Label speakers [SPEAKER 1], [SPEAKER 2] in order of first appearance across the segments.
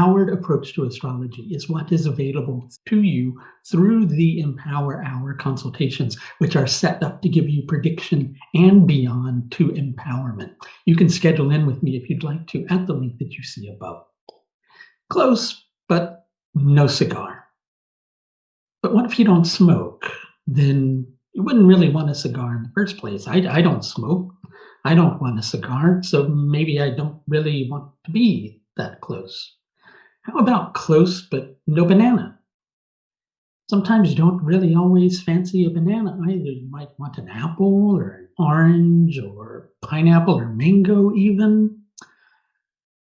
[SPEAKER 1] empowered approach to astrology is what is available to you through the Empower Hour consultations, which are set up to give you prediction and beyond to empowerment. You can schedule in with me if you'd like to at the link that you see above. Close, but no cigar. But what if you don't smoke? Then you wouldn't really want a cigar in the first place. I don't smoke. I don't want a cigar, so maybe I don't really want to be that close. How about close but no banana? Sometimes you don't really always fancy a banana either. You might want an apple or an orange or pineapple or mango even.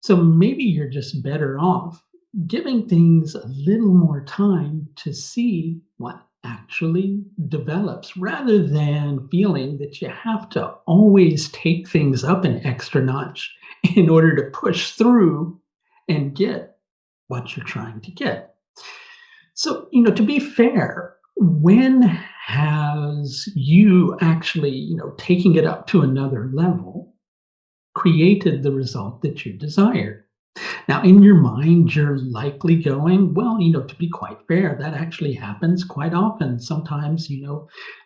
[SPEAKER 1] So maybe you're just better off giving things a little more time to see what actually develops rather than feeling that you have to always take things up an extra notch in order to push through and get what you're trying to get. So, to be fair, when has you actually, taking it up to another level created the result that you desired? Now, in your mind, you're likely going, well, to be quite fair, that actually happens quite often. Sometimes,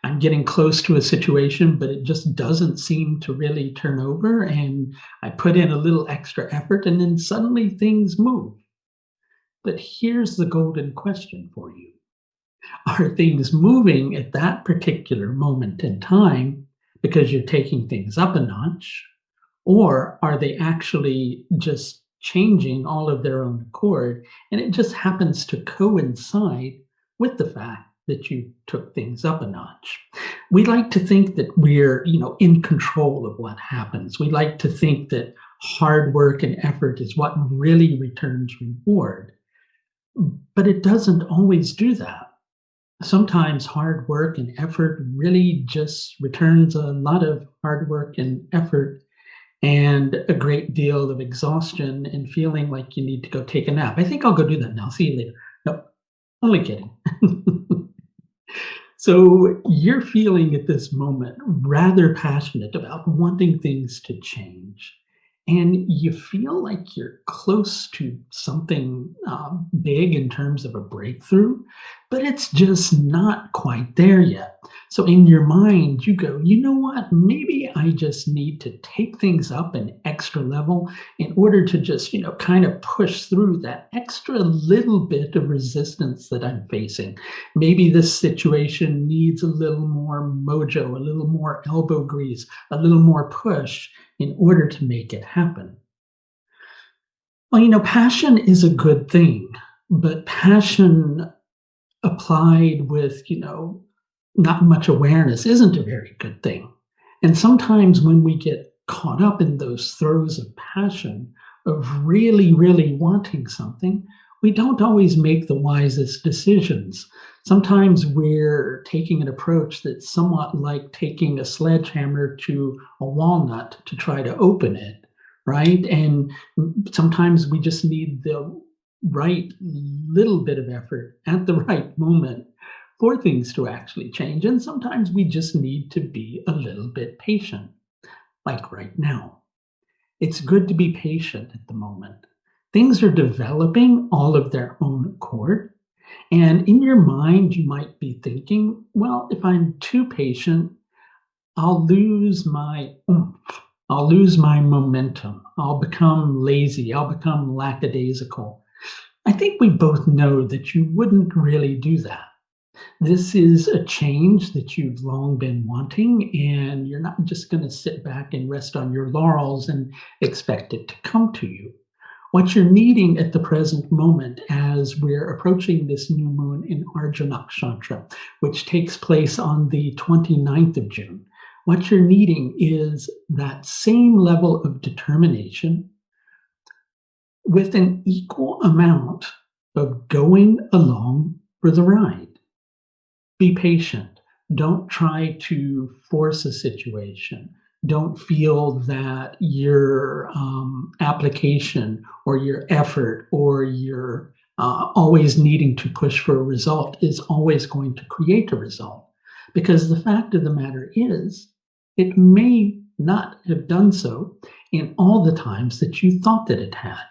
[SPEAKER 1] I'm getting close to a situation, but it just doesn't seem to really turn over. And I put in a little extra effort, and then suddenly things move. But here's the golden question for you. Are things moving at that particular moment in time because you're taking things up a notch? Or are they actually just changing all of their own accord? And it just happens to coincide with the fact that you took things up a notch. We like to think that we're, in control of what happens. We like to think that hard work and effort is what really returns reward. But it doesn't always do that. Sometimes hard work and effort really just returns a lot of hard work and effort and a great deal of exhaustion and feeling like you need to go take a nap. I think I'll go do that now. See you later. No, only kidding. So you're feeling at this moment rather passionate about wanting things to change. And you feel like you're close to something big in terms of a breakthrough, but it's just not quite there yet. So in your mind, you go, you know what? Maybe I just need to take things up an extra level in order to just, kind of push through that extra little bit of resistance that I'm facing. Maybe this situation needs a little more mojo, a little more elbow grease, a little more push in order to make it happen. Well, passion is a good thing, but passion applied with, not much awareness isn't a very good thing. And sometimes when we get caught up in those throes of passion, of really, really wanting something, we don't always make the wisest decisions. Sometimes we're taking an approach that's somewhat like taking a sledgehammer to a walnut to try to open it, right? And sometimes we just need the right little bit of effort at the right moment for things to actually change. And sometimes we just need to be a little bit patient, like right now. It's good to be patient at the moment. Things are developing all of their own accord. And in your mind, you might be thinking, well, if I'm too patient, I'll lose my oomph. I'll lose my momentum. I'll become lazy. I'll become lackadaisical. I think we both know that you wouldn't really do that. This is a change that you've long been wanting, and you're not just going to sit back and rest on your laurels and expect it to come to you. What you're needing at the present moment, as we're approaching this new moon in Ardra Nakshatra, which takes place on the 29th of June, what you're needing is that same level of determination with an equal amount of going along for the ride. Be patient. Don't try to force a situation. Don't feel that your application or your effort or your always needing to push for a result is always going to create a result. Because the fact of the matter is, it may not have done so in all the times that you thought that it had.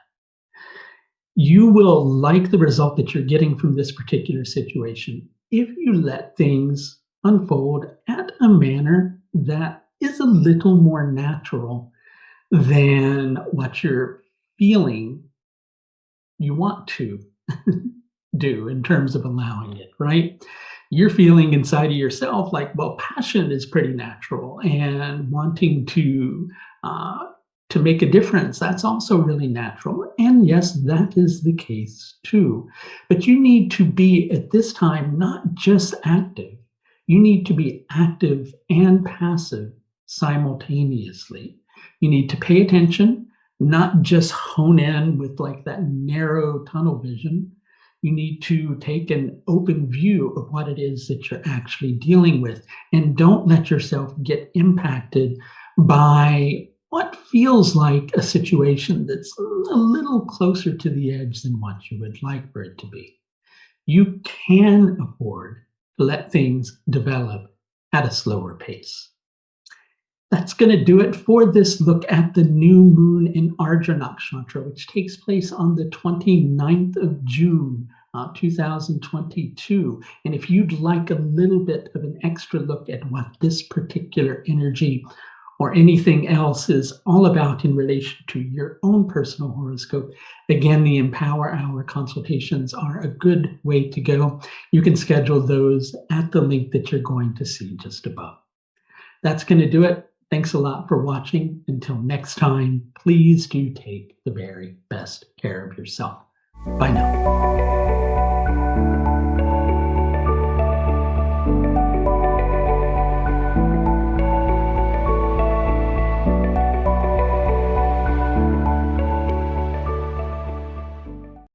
[SPEAKER 1] You will like the result that you're getting from this particular situation if you let things unfold at a manner that is a little more natural than what you're feeling you want to do in terms of allowing it, right? You're feeling inside of yourself like, well, passion is pretty natural, and wanting uh, to make a difference, that's also really natural. And yes, that is the case too. But you need to be at this time not just active. You need to be active and passive simultaneously. You need to pay attention, not just hone in with like that narrow tunnel vision. You need to take an open view of what it is that you're actually dealing with, and don't let yourself get impacted by what feels like a situation that's a little closer to the edge than what you would like for it to be. You can afford to let things develop at a slower pace. That's going to do it for this look at the new moon in Ardra Nakshatra, which takes place on the 29th of June, 2022. And if you'd like a little bit of an extra look at what this particular energy or anything else is all about in relation to your own personal horoscope, again, the Empower Hour consultations are a good way to go. You can schedule those at the link that you're going to see just above. That's going to do it. Thanks a lot for watching. Until next time, please do take the very best care of yourself. Bye now.